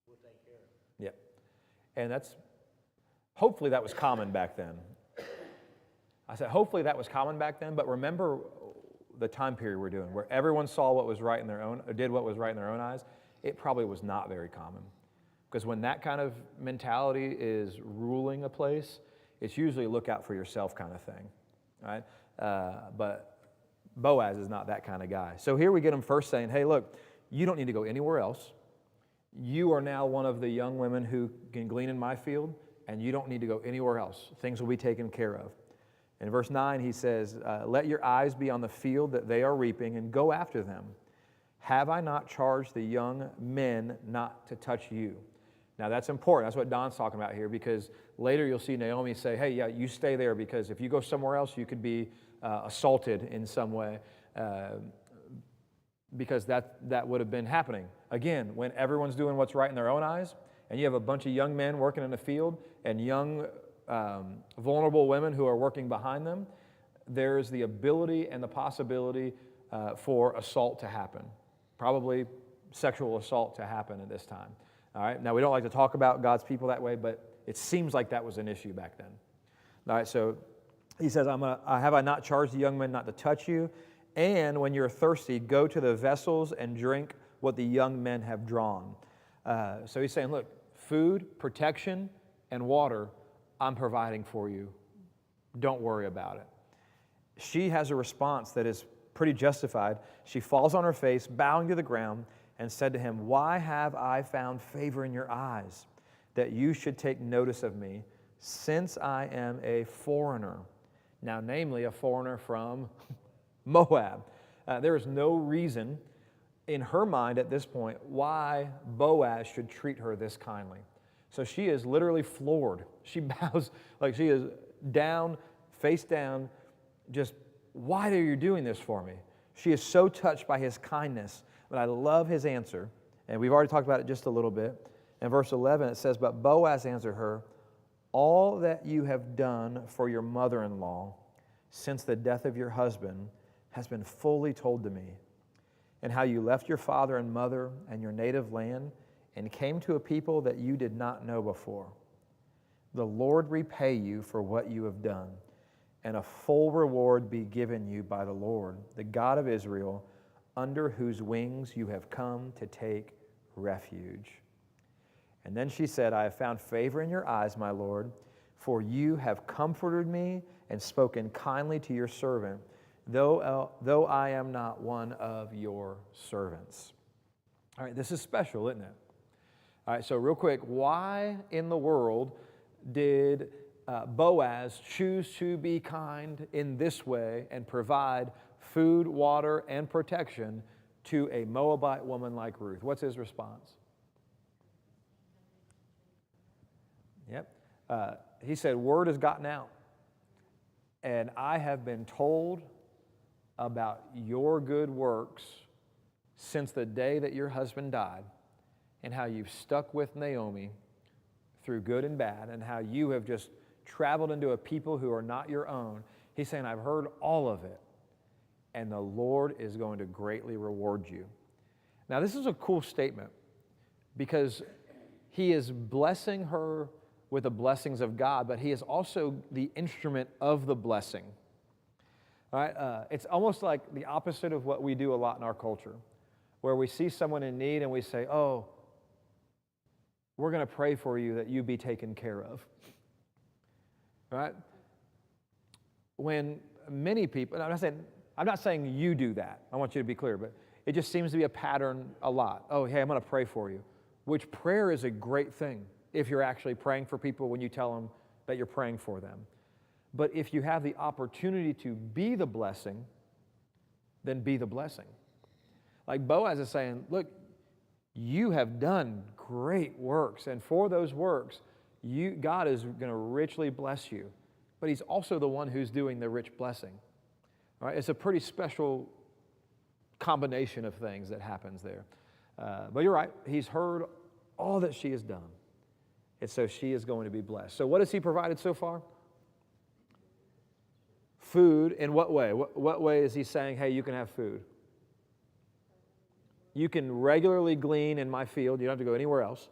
Speaker 3: we'll take care of her.
Speaker 1: Yeah. And hopefully that was common back then. I said, hopefully that was common back then, but remember the time period we're doing, where everyone saw what was right in their own, or did what was right in their own eyes. It probably was not very common. Because when that kind of mentality is ruling a place, it's usually look out for yourself kind of thing, right? But Boaz is not that kind of guy. So here we get him first saying, hey, look, you don't need to go anywhere else. You are now one of the young women who can glean in my field, and you don't need to go anywhere else. Things will be taken care of. In verse 9, he says, let your eyes be on the field that they are reaping, and go after them. Have I not charged the young men not to touch you? Now that's important. That's what Don's talking about here, because later you'll see Naomi say, hey, yeah, you stay there, because if you go somewhere else, you could be assaulted in some way, because that would have been happening. Again, when everyone's doing what's right in their own eyes, and you have a bunch of young men working in the field, and young vulnerable women who are working behind them, there's the ability and the possibility for assault to happen, probably sexual assault to happen at this time. All right. Now, we don't like to talk about God's people that way, but it seems like that was an issue back then. All right. So he says, have I not charged the young men not to touch you? And when you're thirsty, go to the vessels and drink what the young men have drawn. So he's saying, look, food, protection, and water, I'm providing for you. Don't worry about it. She has a response that is pretty justified. She falls on her face, bowing to the ground, and said to him, why have I found favor in your eyes, that you should take notice of me, since I am a foreigner? Now, namely, a foreigner from Moab. There is no reason in her mind at this point why Boaz should treat her this kindly. So she is literally floored. She bows like she is down, face down, just, why are you doing this for me? She is so touched by his kindness. But I love his answer, and we've already talked about it just a little bit. In verse 11 it says, but Boaz answered her, all that you have done for your mother-in-law since the death of your husband has been fully told to me, and how you left your father and mother and your native land and came to a people that you did not know before. The Lord repay you for what you have done, and a full reward be given you by the Lord, the God of Israel, under whose wings you have come to take refuge. And then she said, I have found favor in your eyes, my Lord, for you have comforted me and spoken kindly to your servant, though I am not one of your servants. All right, this is special, isn't it? All right, so real quick, why in the world did Boaz choose to be kind in this way and provide food, water, and protection to a Moabite woman like Ruth? What's his response? Yep. He said, word has gotten out, and I have been told about your good works since the day that your husband died, and how you've stuck with Naomi through good and bad, and how you have just traveled into a people who are not your own. He's saying, I've heard all of it. and the Lord is going to greatly reward you. Now, this is a cool statement because he is blessing her with the blessings of God, but he is also the instrument of the blessing. All right? It's almost like the opposite of what we do a lot in our culture, where we see someone in need and we say, oh, we're going to pray for you that you be taken care of. All right? When many people, and I'm not saying you do that. I want you to be clear, but it just seems to be a pattern a lot. Oh, hey, I'm going to pray for you, which prayer is a great thing if you're actually praying for people when you tell them that you're praying for them. But if you have the opportunity to be the blessing, then be the blessing. Like Boaz is saying, look, you have done great works, and for those works, God is going to richly bless you. But he's also the one who's doing the rich blessing. All right? It's a pretty special combination of things that happens there. But you're right, he's heard all that she has done. And so she is going to be blessed. So what has he provided so far? Food. In what way? What way is he saying, hey, you can have food? You can regularly glean in my field. You don't have to go anywhere else.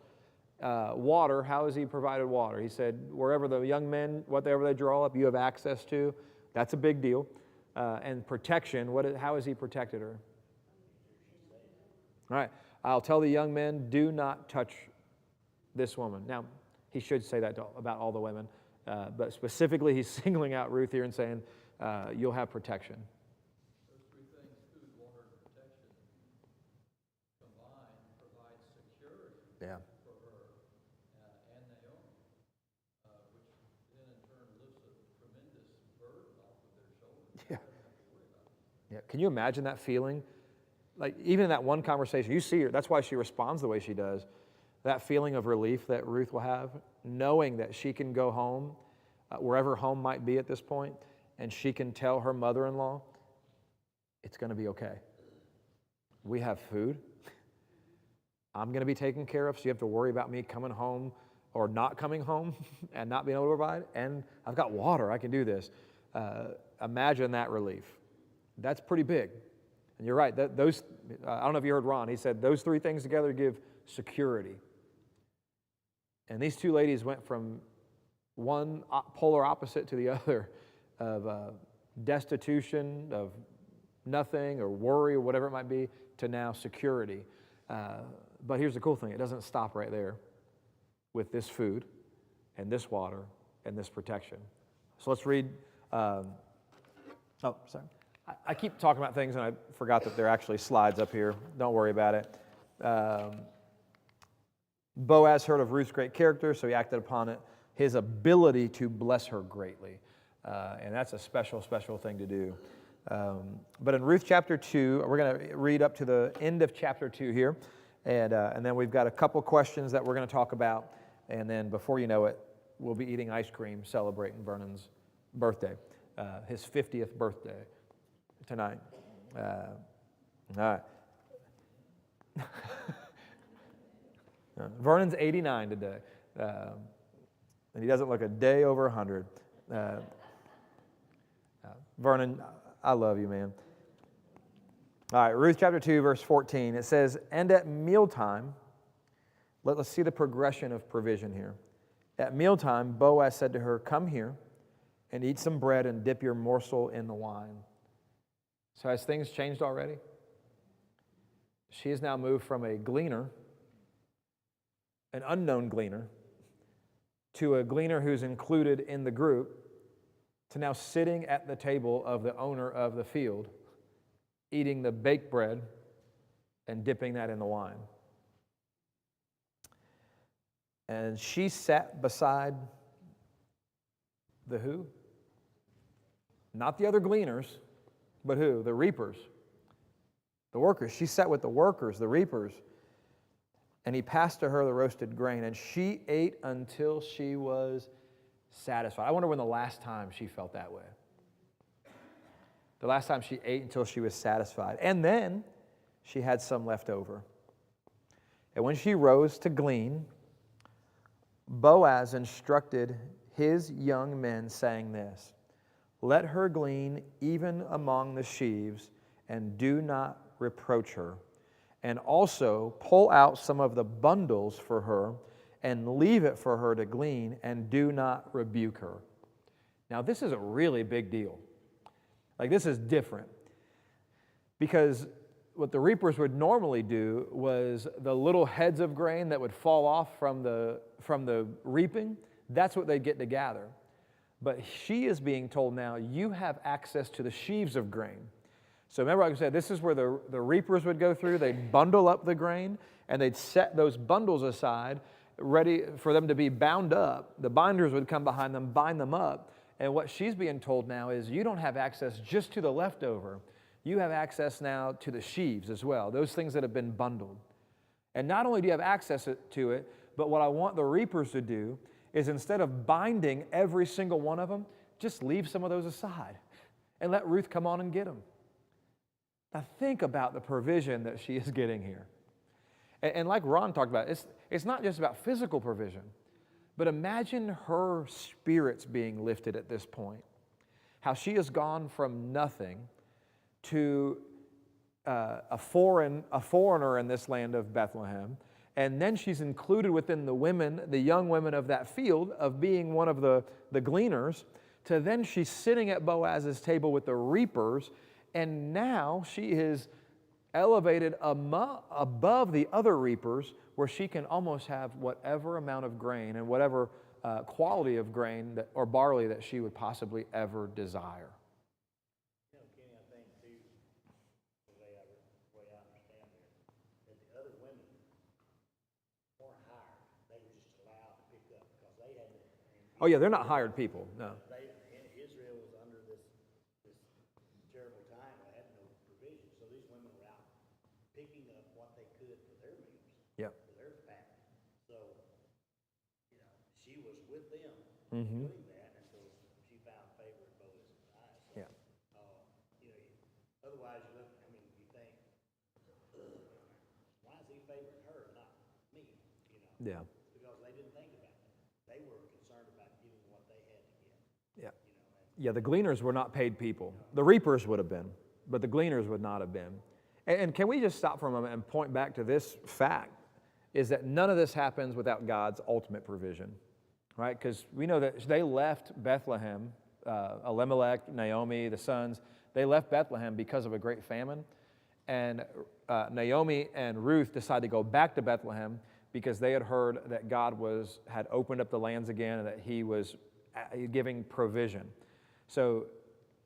Speaker 1: Water, how has he provided water? He said, wherever the young men, whatever they draw up, you have access to. That's a big deal. And protection, how has he protected her? All right, I'll tell the young men, do not touch this woman. Now, he should say that about all the women, but specifically he's singling out Ruth here and saying, you'll have protection.
Speaker 2: Those three things, food, water, and protection, combined provide security
Speaker 1: Yeah.
Speaker 2: for her and Naomi, which then in turn lifts a tremendous burden off of their shoulders.
Speaker 1: Yeah.
Speaker 2: They don't have to worry about it.
Speaker 1: Yeah. Can you imagine that feeling? Like, even in that one conversation, you see her, that's why she responds the way she does. That feeling of relief that Ruth will have, knowing that she can go home, wherever home might be at this point, and she can tell her mother-in-law, it's going to be okay. We have food. I'm going to be taken care of, so you have to worry about me coming home or not coming home and not being able to provide. And I've got water. I can do this. Imagine that relief. That's pretty big. And you're right. I don't know if you heard Ron. He said those three things together give security. And these two ladies went from one polar opposite to the other of destitution, of nothing, or worry, or whatever it might be, to now security. But here's the cool thing. It doesn't stop right there with this food and this water and this protection. So let's read. Sorry. I keep talking about things, and I forgot that there are actually slides up here. Don't worry about it. Boaz heard of Ruth's great character, so he acted upon it, his ability to bless her greatly. And that's a special, special thing to do. But in Ruth chapter 2, we're going to read up to the end of chapter 2 here. And then we've got a couple questions that we're going to talk about. And then before you know it, we'll be eating ice cream, celebrating Vernon's birthday, his 50th birthday tonight. All right. Vernon's 89 today. And he doesn't look a day over 100. Vernon, I love you, man. All right, Ruth chapter 2, verse 14. It says, and at mealtime, let's see the progression of provision here. At mealtime, Boaz said to her, come here and eat some bread and dip your morsel in the wine. So has things changed already? She has now moved from a gleaner, an unknown gleaner, to a gleaner who's included in the group, to now sitting at the table of the owner of the field, eating the baked bread and dipping that in the wine. And she sat beside the who? Not the other gleaners, but who? The reapers. The workers. She sat with the workers, the reapers. And he passed to her the roasted grain, and she ate until she was satisfied. I wonder when the last time she felt that way. The last time she ate until she was satisfied. And then she had some left over. And when she rose to glean, Boaz instructed his young men, saying this, Let her glean even among the sheaves, and do not reproach her. And also pull out some of the bundles for her, and leave it for her to glean, and do not rebuke her. Now, this is a really big deal. Like, this is different. Because what the reapers would normally do was the little heads of grain that would fall off from the reaping, that's what they'd get to gather. But she is being told now, you have access to the sheaves of grain. So remember, like I said, this is where the reapers would go through. They'd bundle up the grain, and they'd set those bundles aside, ready for them to be bound up. The binders would come behind them, bind them up. And what she's being told now is, you don't have access just to the leftover. You have access now to the sheaves as well, those things that have been bundled. And not only do you have access to it, but what I want the reapers to do is, instead of binding every single one of them, just leave some of those aside and let Ruth come on and get them. Now think about the provision that she is getting here. And like Ron talked about, it's not just about physical provision, but imagine her spirits being lifted at this point. How she has gone from nothing to a foreigner in this land of Bethlehem, and then she's included within the young women of that field, of being one of the gleaners, to then she's sitting at Boaz's table with the reapers, and now she is elevated above the other reapers, where she can almost have whatever amount of grain and whatever quality of grain or barley that she would possibly ever desire.
Speaker 3: Kenny, I think too, the way I understand it, that the other women weren't hired. They were just allowed to pick up because they had.
Speaker 1: Oh yeah, they're not hired people, no.
Speaker 3: Israel was under this terrible time. They had no provision, so these women were out picking up what they could for their meals,
Speaker 1: Yep.
Speaker 3: for their family. So, she was with them
Speaker 1: Mm-hmm.
Speaker 3: doing that until she found favor in Boaz's eyes. So,
Speaker 1: Yeah.
Speaker 3: Otherwise, you think, why is he favoring her, not me?
Speaker 1: Yeah.
Speaker 3: Because they didn't think about that. They were concerned about getting what they had to get.
Speaker 1: Yeah. Yeah, the gleaners were not paid people. The reapers would have been, but the gleaners would not have been. And can we just stop for a moment and point back to this fact, is that none of this happens without God's ultimate provision, right? Because we know that they left Bethlehem, Elimelech, Naomi, the sons, they left Bethlehem because of a great famine. And Naomi and Ruth decided to go back to Bethlehem because they had heard that God had opened up the lands again and that He was giving provision. So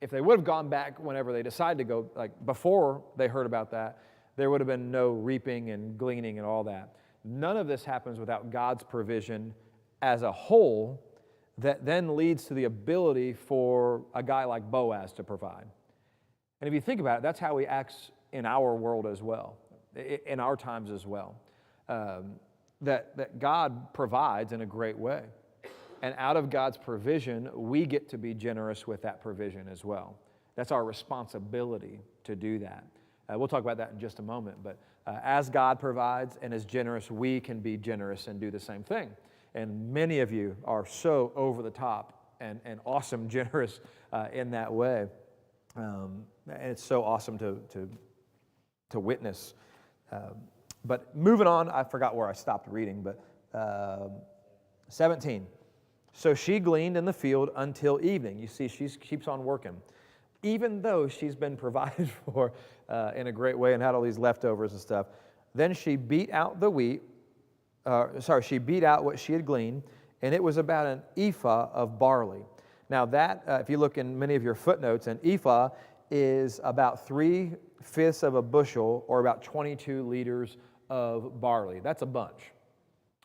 Speaker 1: if they would have gone back whenever they decided to go, like before they heard about that, there would have been no reaping and gleaning and all that. None of this happens without God's provision as a whole, that then leads to the ability for a guy like Boaz to provide. And if you think about it, that's how He acts in our world as well, in our times as well. That God provides in a great way. And out of God's provision, we get to be generous with that provision as well. That's our responsibility to do that. We'll talk about that in just a moment. But as God provides and is generous, we can be generous and do the same thing. And many of you are so over the top and awesome, generous in that way. And it's so awesome to witness. But moving on, I forgot where I stopped reading, but 17. So she gleaned in the field until evening. You see, she keeps on working. Even though she's been provided for in a great way and had all these leftovers and stuff. Then she beat out the wheat. She beat out what she had gleaned, and it was about an ephah of barley. Now that, if you look in many of your footnotes, an ephah is about 3/5 of a bushel, or about 22 liters of barley. That's a bunch.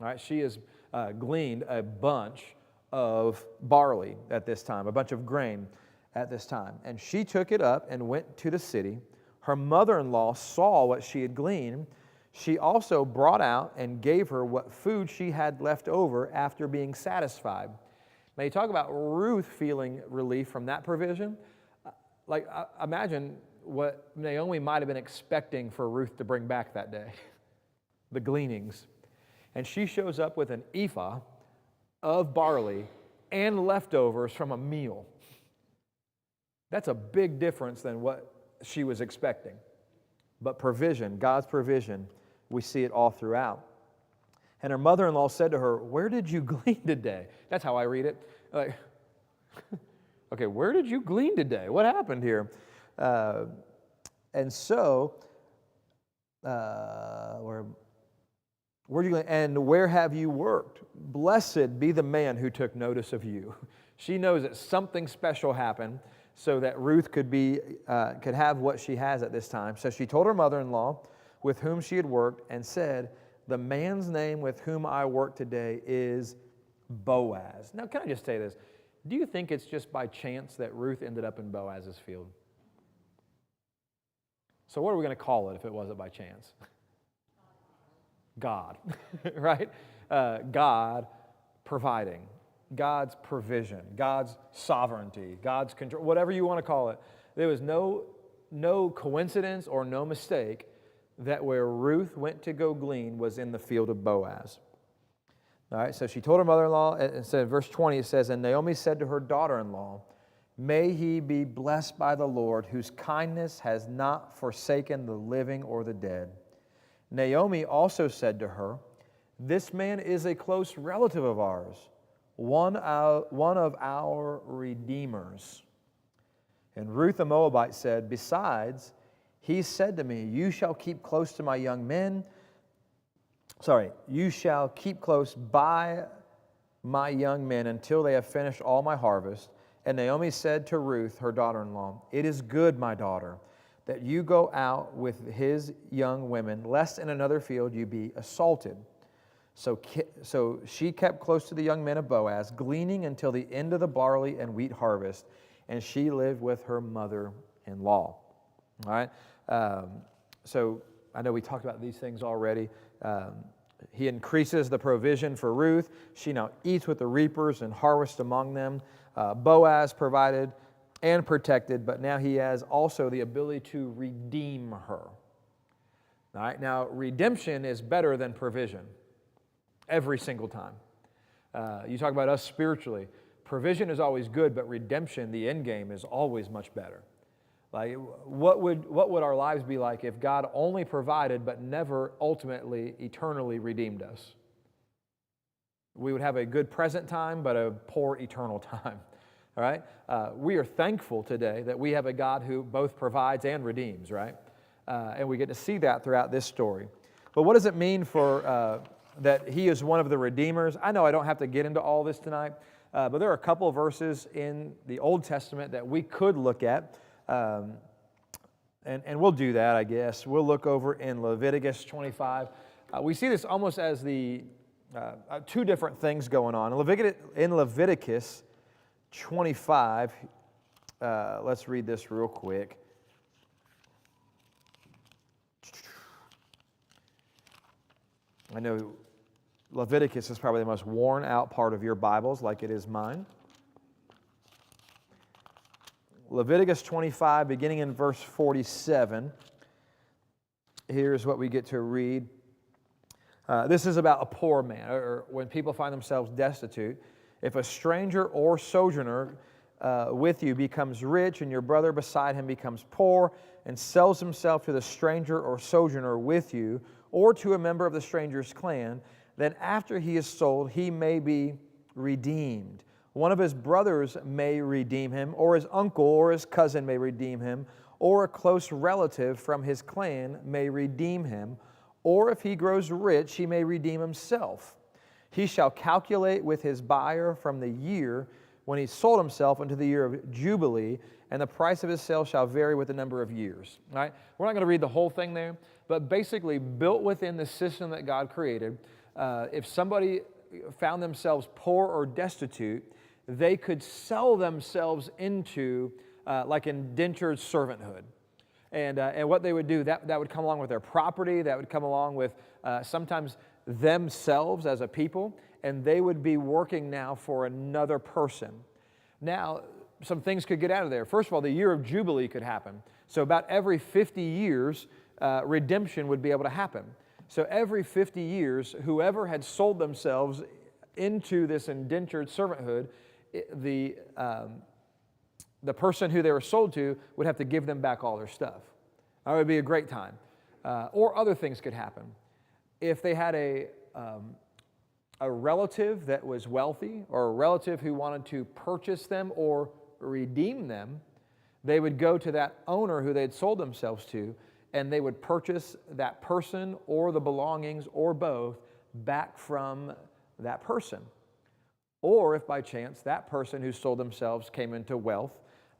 Speaker 1: All right, she has gleaned a bunch of barley at this time, a bunch of grain at this time. And she took it up and went to the city. Her mother-in-law saw what she had gleaned. She also brought out and gave her what food she had left over after being satisfied. Now you talk about Ruth feeling relief from that provision. Imagine what Naomi might have been expecting for Ruth to bring back that day. The gleanings. And she shows up with an ephah of barley and leftovers from a meal. That's a big difference than what she was expecting. But provision, God's provision, we see it all throughout. And her mother-in-law said to her, "Where did you glean today?" That's how I read it. Like, okay, where did you glean today? What happened here? And so, where did you glean? And where have you worked? Blessed be the man who took notice of you. She knows that something special happened so that Ruth could have what she has at this time. So she told her mother-in-law with whom she had worked and said, "The man's name with whom I work today is Boaz." Now, can I just say this? Do you think it's just by chance that Ruth ended up in Boaz's field? So what are we going to call it if it wasn't by chance? God, right? God providing, God's provision, God's sovereignty, God's control, whatever you want to call it. There was no coincidence or no mistake that where Ruth went to go glean was in the field of Boaz. All right, so she told her mother-in-law, and said, verse 20, it says, "And Naomi said to her daughter-in-law, may he be blessed by the Lord, whose kindness has not forsaken the living or the dead. Naomi also said to her, this man is a close relative of ours, one of our redeemers. And Ruth the Moabite said, besides, he said to me, you shall keep close to my young men. You shall keep close by my young men until they have finished all my harvest. And Naomi said to Ruth, her daughter-in-law, it is good, my daughter, that you go out with his young women, lest in another field you be assaulted. So she kept close to the young men of Boaz, gleaning until the end of the barley and wheat harvest, and she lived with her mother-in-law. All right? So I know we talked about these things already. He increases the provision for Ruth. She now eats with the reapers and harvests among them. Boaz provided and protected, but now he has also the ability to redeem her. All right? Now, redemption is better than provision every single time. You talk about us spiritually. Provision is always good, but redemption, the end game, is always much better. Like, what would our lives be like if God only provided but never ultimately, eternally redeemed us? We would have a good present time, but a poor eternal time. All right? We are thankful today that we have a God who both provides and redeems, right? And we get to see that throughout this story. But what does it mean for that he is one of the redeemers? I know I don't have to get into all this tonight, but there are a couple of verses in the Old Testament that we could look at. And we'll do that, I guess. We'll look over in Leviticus 25. We see this almost as the two different things going on. In Leviticus 25, let's read this real quick. I know Leviticus is probably the most worn out part of your Bibles, like it is mine. Leviticus 25, beginning in verse 47, here's what we get to read. This is about a poor man, or when people find themselves destitute. If a stranger or sojourner with you becomes rich, and your brother beside him becomes poor, and sells himself to the stranger or sojourner with you, or to a member of the stranger's clan, then after he is sold, he may be redeemed. One of his brothers may redeem him, or his uncle or his cousin may redeem him, or a close relative from his clan may redeem him, or if he grows rich, he may redeem himself. He shall calculate with his buyer from the year when he sold himself unto the year of Jubilee, and the price of his sale shall vary with the number of years. All right? We're not going to read the whole thing there, but basically built within the system that God created, if somebody found themselves poor or destitute, they could sell themselves into like indentured servanthood. And what they would do, that would come along with their property, that would come along with sometimes themselves as a people, and they would be working now for another person. Now, some things could get out of there. First of all, the year of Jubilee could happen. So about every 50 years, redemption would be able to happen. So every 50 years, whoever had sold themselves into this indentured servanthood, the the person who they were sold to would have to give them back all their stuff. That would be a great time. Or other things could happen. If they had a relative that was wealthy, or a relative who wanted to purchase them or redeem them, they would go to that owner who they had sold themselves to, and they would purchase that person or the belongings or both back from that person. Or if by chance that person who sold themselves came into wealth,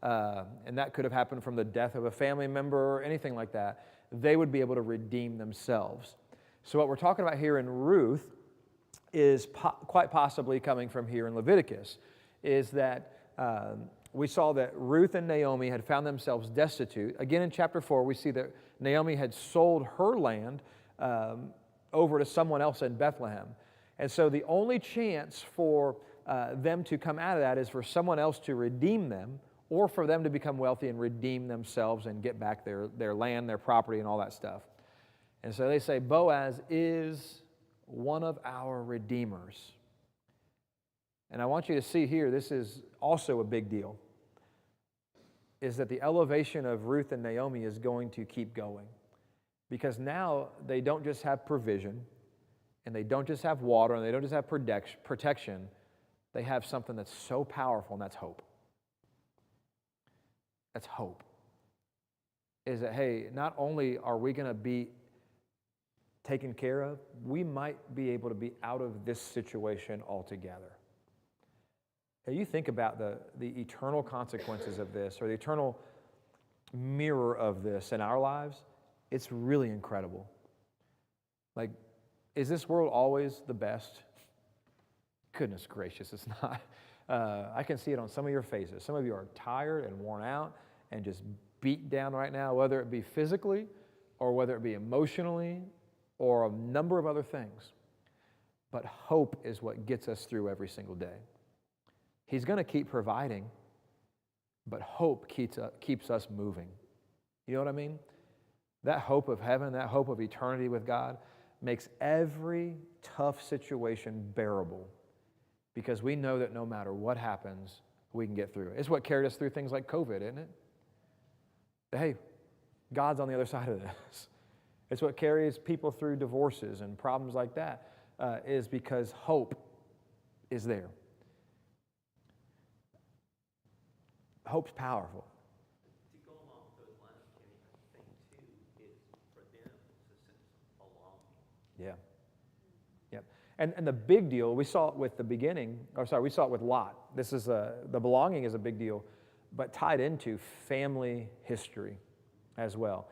Speaker 1: and that could have happened from the death of a family member or anything like that, they would be able to redeem themselves. So what we're talking about here in Ruth is quite possibly coming from here in Leviticus, is that we saw that Ruth and Naomi had found themselves destitute. Again, in chapter 4, we see that Naomi had sold her land over to someone else in Bethlehem. And so the only chance for them to come out of that is for someone else to redeem them, or for them to become wealthy and redeem themselves and get back their land, their property, and all that stuff. And so they say, Boaz is one of our redeemers. And I want you to see here, this is also a big deal, is that the elevation of Ruth and Naomi is going to keep going. Because now they don't just have provision, and they don't just have water, and they don't just have protection. They have something that's so powerful, and that's hope. That's hope. Is that, hey, not only are we going to be taken care of, we might be able to be out of this situation altogether. Now, you think about the eternal consequences of this, or the eternal mirror of this in our lives, it's really incredible. Like, is this world always the best? Goodness gracious, it's not. I can see it on some of your faces. Some of you are tired and worn out and just beat down right now, whether it be physically or whether it be emotionally or a number of other things. But hope is what gets us through every single day. He's going to keep providing, but hope keeps us moving. You know what I mean? That hope of heaven, that hope of eternity with God makes every tough situation bearable, because we know that no matter what happens, we can get through it. It's what carried us through things like COVID, isn't it? Hey, God's on the other side of this. It's what carries people through divorces and problems like that, is because hope is there. Hope's powerful.
Speaker 2: To go along with those lines, Kenny, I think too is for them it's a sense of belonging.
Speaker 1: Yeah. Yep. And the big deal, we saw it with we saw it with Lot. This is the belonging is a big deal, but tied into family history as well.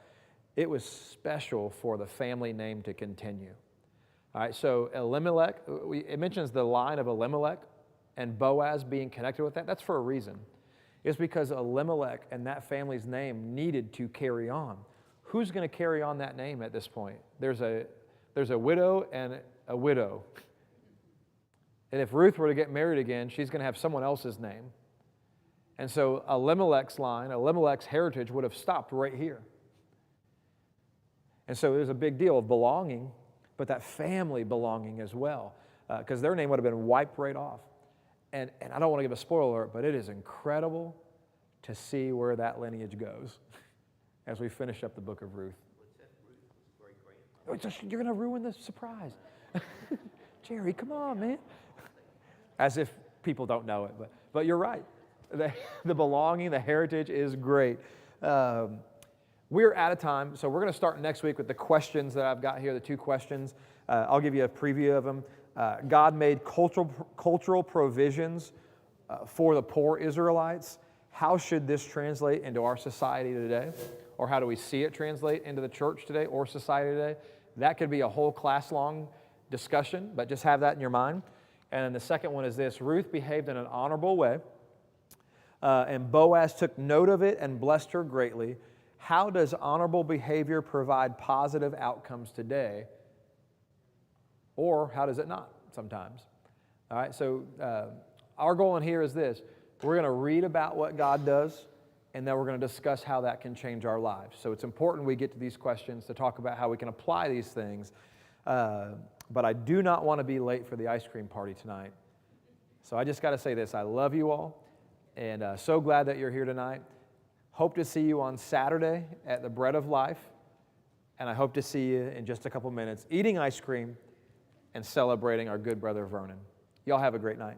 Speaker 1: It was special for the family name to continue. All right, so Elimelech, it mentions the line of Elimelech and Boaz being connected with that. That's for a reason. It's because Elimelech and that family's name needed to carry on. Who's going to carry on that name at this point? There's a widow and a widow. And if Ruth were to get married again, she's going to have someone else's name. And so Elimelech's line, Elimelech's heritage would have stopped right here. And so there's a big deal of belonging, but that family belonging as well, because their name would have been wiped right off. And I don't want to give a spoiler alert, but it is incredible to see where that lineage goes as we finish up the book of Ruth.
Speaker 2: What's that? Ruth was great-grandmother.
Speaker 1: You're going to ruin the surprise. Jerry, come on, man. As if people don't know it, but you're right. The belonging, the heritage is great. We're out of time, so we're going to start next week with the questions that I've got here, the 2 questions. I'll give you a preview of them. God made cultural provisions for the poor Israelites. How should this translate into our society today? Or how do we see it translate into the church today or society today? That could be a whole class-long discussion, but just have that in your mind. And then the second one is this: Ruth behaved in an honorable way, and Boaz took note of it and blessed her greatly. How does honorable behavior provide positive outcomes today? Or how does it not sometimes? All right, so our goal in here is this. We're going to read about what God does, and then we're going to discuss how that can change our lives. So it's important we get to these questions to talk about how we can apply these things. But I do not want to be late for the ice cream party tonight. So I just got to say this. I love you all. And so glad that you're here tonight. Hope to see you on Saturday at the Bread of Life. And I hope to see you in just a couple minutes eating ice cream and celebrating our good brother Vernon. Y'all have a great night.